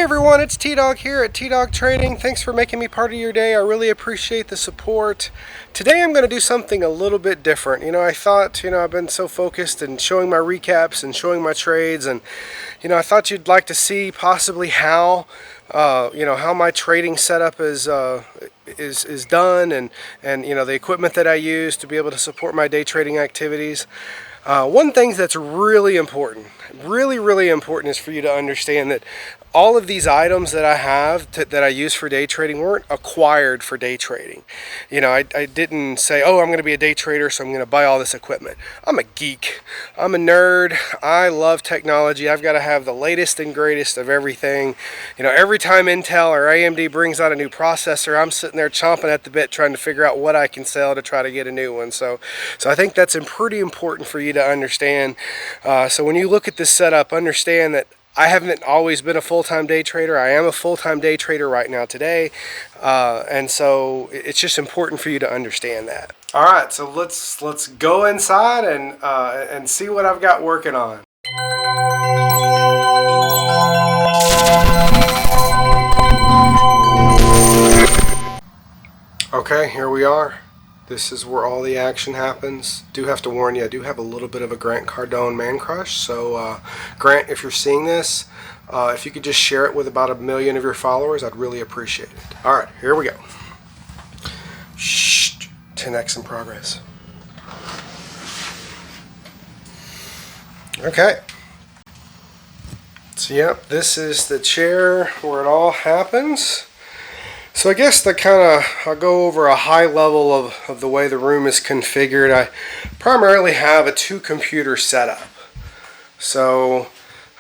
everyone, it's TDawg here at TDawg Trading. Thanks for making me part of your day. I really appreciate the support. Today I'm going to do something a little bit different. I thought, I've been so focused in showing my recaps and showing my trades, and I thought you'd like to see possibly how how my trading setup is done, and the equipment that I use to be able to support my day trading activities. One thing that's really important, really important, is for you to understand that all of these items that I have that I use for day trading weren't acquired for day trading. I didn't say, oh, I'm going to be a day trader, so I'm going to buy all this equipment. I'm a geek. I'm a nerd. I love technology. I've got to have the latest and greatest of everything. Every time Intel or AMD brings out a new processor, I'm sitting there chomping at the bit trying to figure out what I can sell to try to get a new one. So I think that's pretty important for you to understand. So when you look at this setup, understand that I haven't always been a full-time day trader. I am a full-time day trader right now today, and so it's just important for you to understand that. All right, so let's go inside and see what I've got working on. Okay, here we are. This is where all the action happens. Do have to warn you, I do have a little bit of a Grant Cardone man crush. So Grant, if you're seeing this, if you could just share it with about 1 million of your followers, I'd really appreciate it. All right, here we go. Shh, 10x in progress. Okay. So yep, this is the chair where it all happens. So I guess I'll go over a high level of the way the room is configured. I primarily have a 2-computer setup. So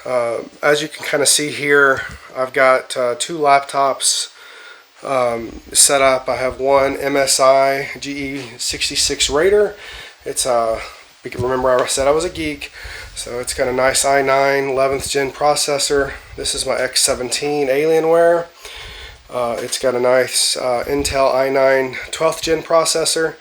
as you can kind of see here, I've got 2 laptops set up. I have one MSI GE66 Raider. It's remember I said I was a geek, so it's got a nice i9 11th gen processor. This is my X17 Alienware. It's got a nice Intel i9 12th gen processor.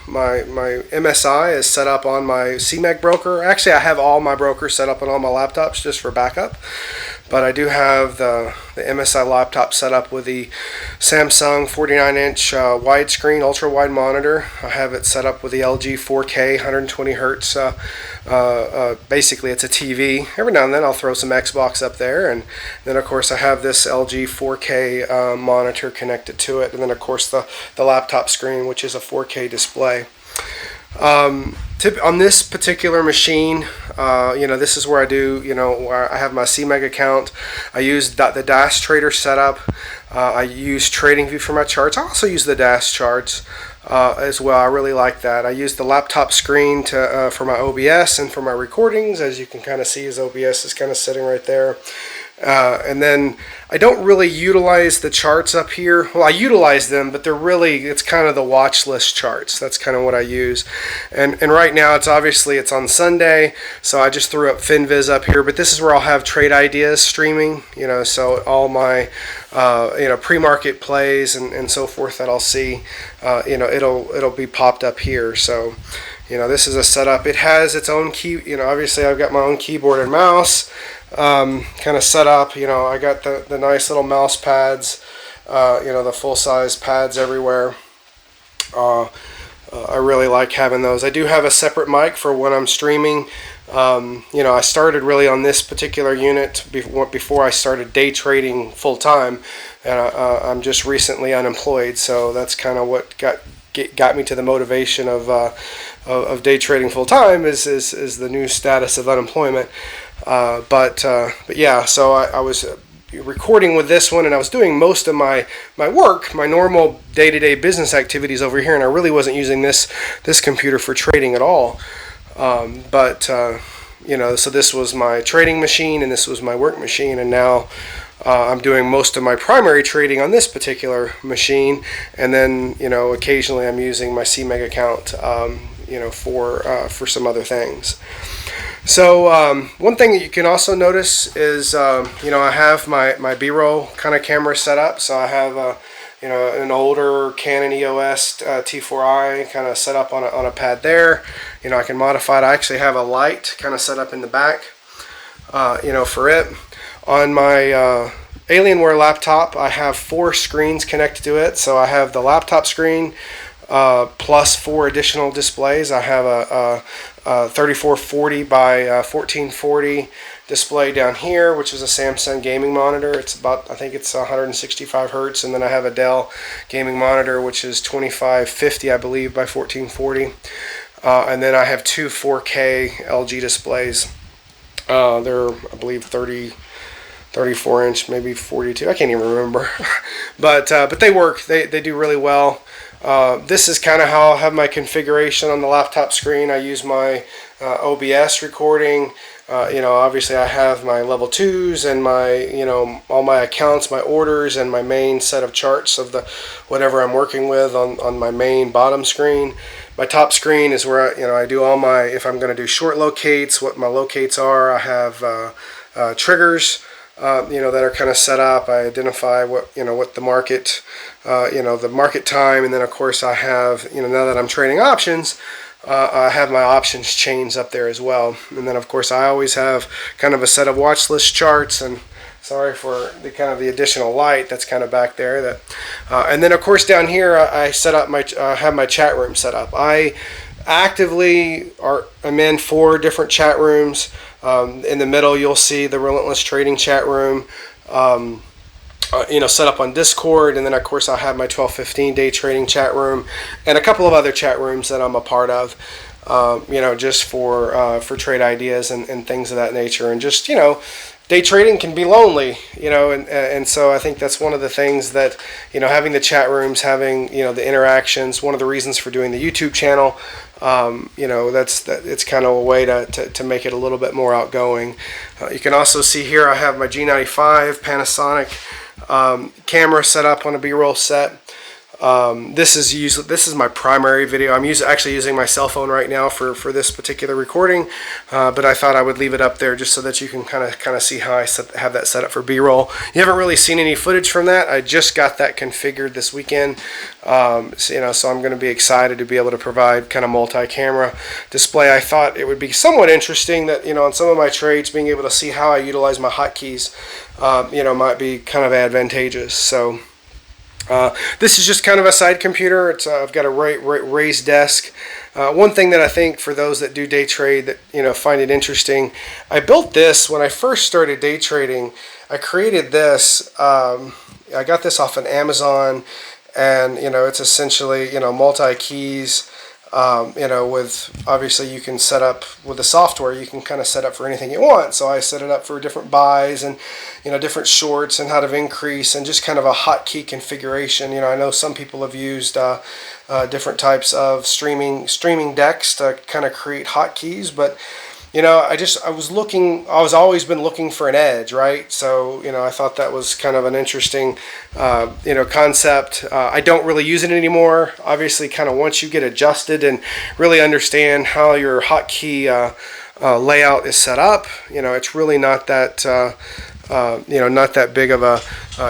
My MSI is set up on my CMEG broker. Actually, I have all my brokers set up on all my laptops just for backup. But I do have the MSI laptop set up with the Samsung 49-inch widescreen ultra-wide monitor. I have it set up with the LG 4K 120 hertz. Basically, it's a TV. Every now and then I'll throw some Xbox up there, and then of course I have this LG 4K monitor connected to it, and then of course the laptop screen, which is a 4K display. On this particular machine, this is where I do, where I have my CMEG account. I use the Dash Trader setup. I use TradingView for my charts. I also use the Dash charts as well. I really like that. I use the laptop screen for my OBS and for my recordings. As you can kind of see, his OBS is kind of sitting right there. And then I don't really utilize the charts up here. Well, I utilize them, but it's kind of the watch list charts. That's kind of what I use. And right now it's on Sunday, so I just threw up FinViz up here, but this is where I'll have trade ideas streaming, so all my pre-market plays and so forth that I'll see, it'll be popped up here. So this is a setup. It has its own key, obviously I've got my own keyboard and mouse kind of set up. I got the nice little mouse pads, the full-size pads everywhere. I really like having those. I do have a separate mic for when I'm streaming. I started really on this particular unit before I started day trading full-time, and I'm just recently unemployed, so that's kind of what got me to the motivation of day trading full-time is the new status of unemployment. But yeah, so I was recording with this one, and I was doing most of my work, my normal day-to-day business activities over here, and I really wasn't using this computer for trading at all. So this was my trading machine, and this was my work machine, and now I'm doing most of my primary trading on this particular machine, and then occasionally I'm using my CMEG account for some other things. So one thing that you can also notice is I have my B-roll kind of camera set up. So I have an older Canon EOS T4i kind of set up on a pad there. I can modify it. I actually have a light kind of set up in the back for it. On my Alienware laptop, I have 4 screens connected to it. So I have the laptop screen plus 4 additional displays. I have a 3440 by 1440 display down here, which is a Samsung gaming monitor. It's about, I think it's 165 hertz, and then I have a Dell gaming monitor, which is 2550, I believe, by 1440. And then I have 2 4K LG displays. They're, I believe, 34 inch, maybe 42. I can't even remember. but they work. They do really well. This is kind of how I have my configuration on the laptop screen. I use my OBS recording. Obviously I have my level 2s and my, all my accounts, my orders, and my main set of charts of the whatever I'm working with on my main bottom screen. My top screen is where I do all my, if I'm going to do short locates, what my locates are. I have triggers, that are kind of set up. I identify what the market, the market time, and then of course I have, now that I'm trading options, I have my options chains up there as well. And then of course I always have kind of a set of watch list charts, and sorry for the kind of the additional light that's kind of back there. And then of course down here I set up my, have my chat room set up. I actively I'm in 4 different chat rooms. In the middle you'll see the Relentless Trading chat room. Set up on Discord, and then of course I have my 12-15 day trading chat room and a couple of other chat rooms that I'm a part of, just for trade ideas and things of that nature. And just, day trading can be lonely, and so I think that's one of the things that, having the chat rooms, having, the interactions, one of the reasons for doing the YouTube channel, it's kind of a way to make it a little bit more outgoing. You can also see here I have my G95 Panasonic camera set up on a B-roll set. This is my primary video. I'm actually using my cell phone right now for this particular recording, but I thought I would leave it up there just so that you can kind of see how I have that set up for B-roll. You haven't really seen any footage from that. I just got that configured this weekend, so I'm going to be excited to be able to provide kind of multi-camera display. I thought it would be somewhat interesting that on some of my trades, being able to see how I utilize my hotkeys, might be kind of advantageous. So. This is just kind of a side computer. I've got a raised desk. One thing that I think for those that do day trade that find it interesting, I built this when I first started day trading. I created this. I got this off of Amazon, and it's essentially multi keys. With obviously you can set up with the software, you can kind of set up for anything you want. So I set it up for different buys and different shorts and how to increase and just kind of a hotkey configuration. I know some people have used different types of streaming decks to kind of create hotkeys, but I was always been looking for an edge, right? So, I thought that was kind of an interesting, concept. I don't really use it anymore. Obviously, kind of once you get adjusted and really understand how your hotkey layout is set up, it's really not that, not that big of a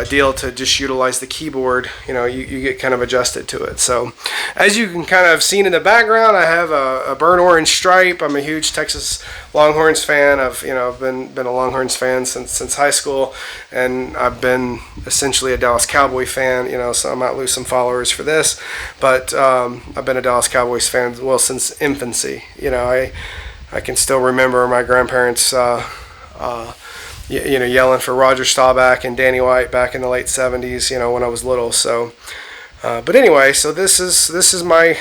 deal to just utilize the keyboard. You get kind of adjusted to it. So as you can kind of seen in the background, I have a burnt orange stripe. I'm a huge Texas Longhorns fan. I've been a Longhorns fan since high school, and I've been essentially a Dallas Cowboy fan. So I might lose some followers for this, but I've been a Dallas Cowboys fan since infancy. I can still remember my grandparents yelling for Roger Staubach and Danny White back in the late 70s, when I was little. So but anyway, so this is my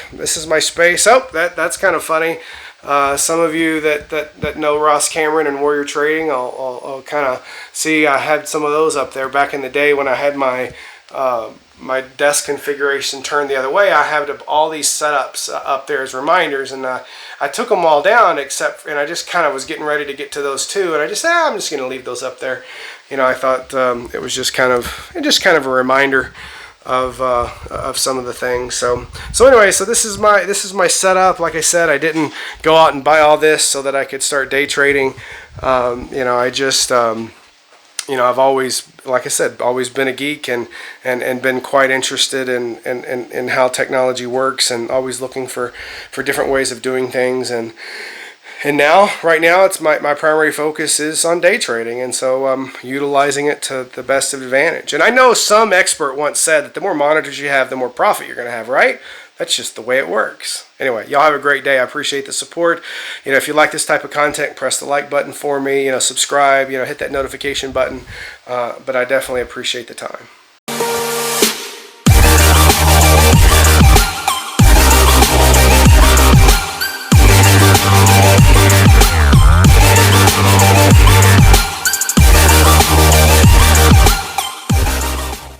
space. Oh, that's kind of funny. Some of you that know Ross Cameron and Warrior Trading, I'll kind of see. I had some of those up there back in the day when I had my my desk configuration turned the other way. I had all these setups up there as reminders, and I took them all down and I just kind of was getting ready to get to those two, and I just said, I'm just going to leave those up there. I thought it was just kind of a reminder of some of the things. So anyway, so this is my setup. Like I said, I didn't go out and buy all this so that I could start day trading. I just I've always, like I said, always been a geek and been quite interested in how technology works, and always looking for different ways of doing things. And And now, right now, it's my primary focus is on day trading, and so I'm utilizing it to the best of advantage. And I know some expert once said that the more monitors you have, the more profit you're going to have, right? That's just the way it works. Anyway, y'all have a great day. I appreciate the support. If you like this type of content, press the like button for me. Subscribe. Hit that notification button. But I definitely appreciate the time.